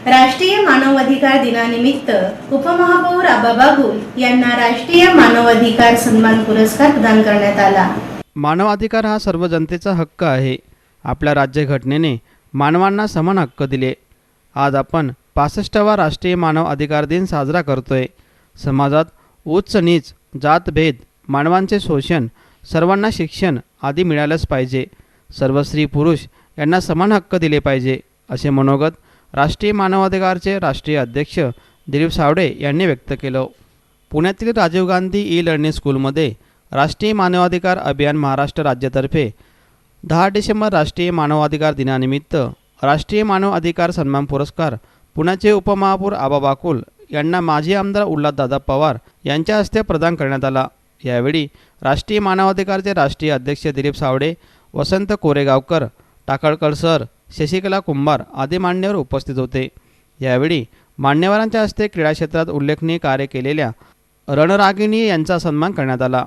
राष्ट्रीय मानवाधिकार दिनानिमित्त उपमहापौर आबा बागुल यांना राष्ट्रीय मानवाधिकार सन्मान पुरस्कार प्रदान करण्यात आला। मानवाधिकार हा सर्व जनतेचा हक्क आहे। आपल्या राज्यघटनेने मानवांना समान हक्क दिले। आज आपण 65वा राष्ट्रीय मानव अधिकार दिन साजरा करतोय। समाजात उच्च नीच, जातभेद, मानवांचे शोषण, सर्वांना शिक्षण आदी मिळालेच पाहिजे। सर्व स्त्री पुरुष यांना समान हक्क दिले पाहिजे असे मनोगत राष्ट्रीय मानवाधिकारचे राष्ट्रीय अध्यक्ष दिलीप सावळे यांनी व्यक्त केलं। पुण्यातील राजीव गांधी ई-लर्निंग स्कूलमध्ये राष्ट्रीय मानवाधिकार अभियान महाराष्ट्र राज्यातर्फे 10 डिसेंबर राष्ट्रीय मानवाधिकार दिनानिमित्त राष्ट्रीय मानव अधिकार सन्मान पुरस्कार पुण्याचे उपमहापौर आबा बागुल यांना माजी आमदार उल्हासदादा पवार यांच्या हस्ते प्रदान करण्यात आला। यावेळी राष्ट्रीय मानवाधिकारचे राष्ट्रीय अध्यक्ष दिलीप सावळे, वसंत कोरेगावकर, टाकळकर सर, शशिकला कुंभार आदी मान्यवर उपस्थित होते। यावेळी मान्यवरांच्या हस्ते क्रीडा क्षेत्रात उल्लेखनीय कार्य केलेल्या रणरागिणी यांचा सन्मान करण्यात आला।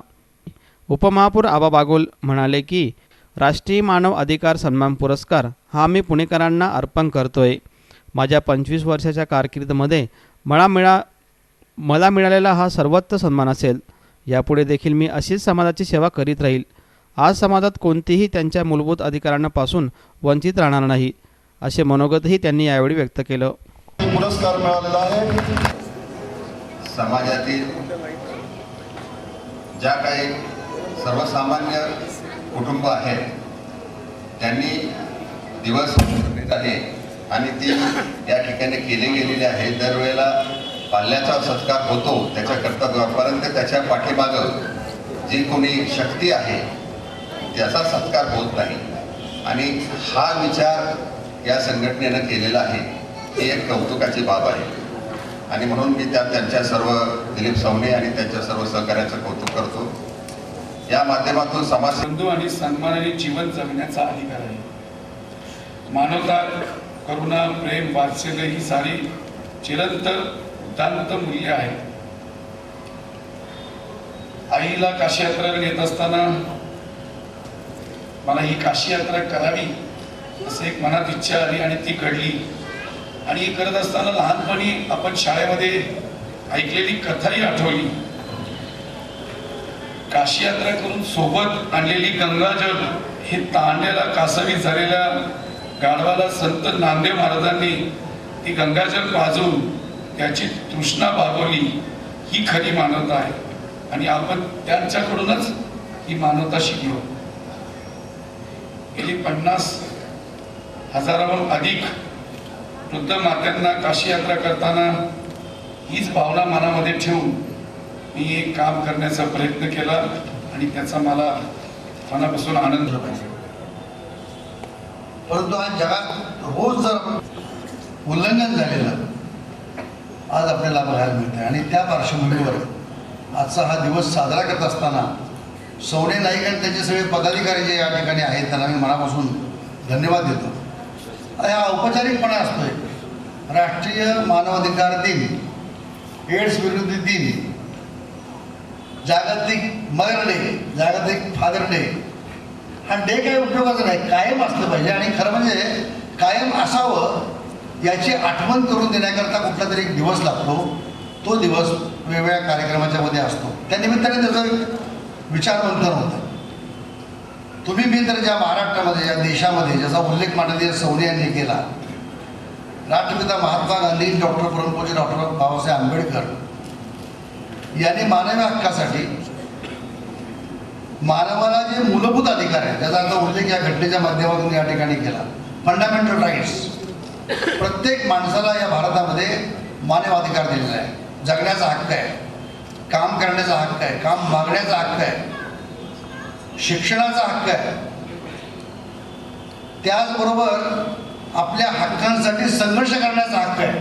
उपमहापौर आबा बागुल म्हणाले की राष्ट्रीय मानव अधिकार सन्मान पुरस्कार हा मी पुणेकरांना अर्पण करतोय। माझ्या 25 वर्षाच्या कारकिर्दीमध्ये मला मिळालेला हा सर्वोच्च सन्मान असेल। यापुढे देखील मी अशीच समाजाची सेवा करीत राहील। आज समाजात कोणतीही त्यांच्या मूलभूत अधिकारांपासून वंचित राहणार नाही असे मनोगतही त्यांनी यावेळी व्यक्त केलं। पुरस्कार मिळालेला आहे समाजातील ज्या काही सर्वसामान्य कुटुंब आहेत त्यांनी दिवस आहे आणि ती या ठिकाणी केले गेलेले आहे। दरवेळेला पाल्याचा सत्कार होतो त्याच्याकरता परंतु त्याच्या पाठीमागं जी कोणी शक्ती आहे त्याचा सत्कार होत नाही आणि हा विचार या संघटनेनं केलेला आहे ही एक कौतुकाची बाब आहे आणि म्हणून मी त्यांच्या सर्व दिलीप सावळे आणि त्यांच्या सर्व सहकार्याचं कौतुक करतो। या माध्यमातून समाज बंधू आणि सन्मानाने जीवन जगण्याचा अधिकार आहे। मानवता, करुणा, प्रेम, वात्सल्य ही सारी चिरंतन उदात्त मूल्य आहे। आईला काशी यात्रेला नेत असताना मला ही काशी यात्रा करावी असं एक मनात इच्छा आली आणि ती घडली आणि करत असताना लहानपणी आपण शाळेमध्ये ऐकलेली कथाही आठवली। काशी यात्रा करून सोबत आणलेली गंगाजल हे तांड्याला कासवी झालेल्या गाढवाला संत नामदेव महाराजांनी ती गंगाजल पाजून त्याची तृष्णा भागवली ही खरी मानवता आहे आणि आपण त्यांच्याकडूनच ही मानवता शिकलो। गेली 50,000हून अधिक वृद्ध मात्यांना काशी यात्रा करताना हीच भावना मनामध्ये ठेवून मी एक काम करण्याचा प्रयत्न केला आणि त्याचा मला मनापासून आनंद झाला। परंतु आज जगात रोज जर उल्लंघन झालेलं आज आपल्याला बघायला मिळतं आणि त्या पार्श्वभूमीवर आजचा हा दिवस साजरा करत असताना सवणे नाईक आणि त्यांचे सगळे पदाधिकारी जे या ठिकाणी आहेत त्यांना मी मनापासून धन्यवाद देतो। हा औपचारिकपणा असतोय राष्ट्रीय मानवाधिकार दिन, एड्स विरोधी दिन, जागतिक मदर डे, जागतिक फादर डे, हा डे काही उपयोगाचा नाही, कायम असलं पाहिजे आणि खरं म्हणजे कायम असावं याची आठवण करून देण्याकरता कुठला तरी एक दिवस लागतो। तो दिवस वेगवेगळ्या कार्यक्रमाच्या मध्ये असतो। त्या निमित्ताने त्याचं विचारमंथन होतं। तुम्ही मी तर ज्या महाराष्ट्रामध्ये या देशामध्ये ज्याचा उल्लेख माननीय सावळे यांनी केला, राष्ट्रपिता महात्मा गांधी, डॉक्टर परमपूज्य डॉक्टर बाबासाहेब आंबेडकर यांनी मानवी हक्कासाठी मानवाला जे मूलभूत अधिकार आहेत त्याचा आता उल्लेख या घटनेच्या माध्यमातून या ठिकाणी केला। फंडामेंटल राईट्स, प्रत्येक माणसाला या भारतामध्ये मानव अधिकार दिलेला आहे। जगण्याचा हक्क आहे, काम करण्याचा हक्क आहे, काम मागण्याचा हक्क आहे, शिक्षणाचा हक्क आहे, त्याचबरोबर आपल्या हक्कांसाठी संघर्ष करण्याचा हक्क आहे,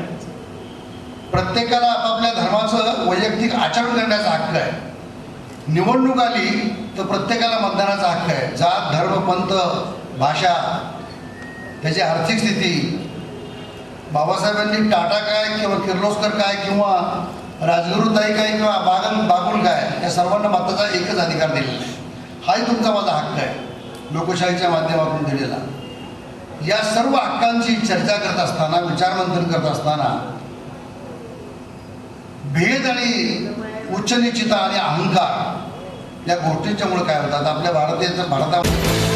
प्रत्येकाला आपापल्या धर्माचं वैयक्तिक आचरण करण्याचा हक्क आहे, निवडणूक आली तर प्रत्येकाला मतदानाचा हक्क आहे, जात, धर्म, पंथ, भाषा, त्याची आर्थिक स्थिती, बाबासाहेबांनी टाटा काय किंवा किर्लोस्कर काय किंवा राजगुरुताई काय किंवा बागुल काय या सर्वांना मताचा एकच अधिकार दिलेला आहे। हाही तुमचा माझा हक्क आहे लोकशाहीच्या माध्यमातून दिलेला। या सर्व हक्कांची चर्चा करत असताना, विचारमंथन करत असताना भेद आणि उच्चनीचता आणि अहंकार या गोष्टींच्यामुळे काय होतात आपल्या भारतामध्ये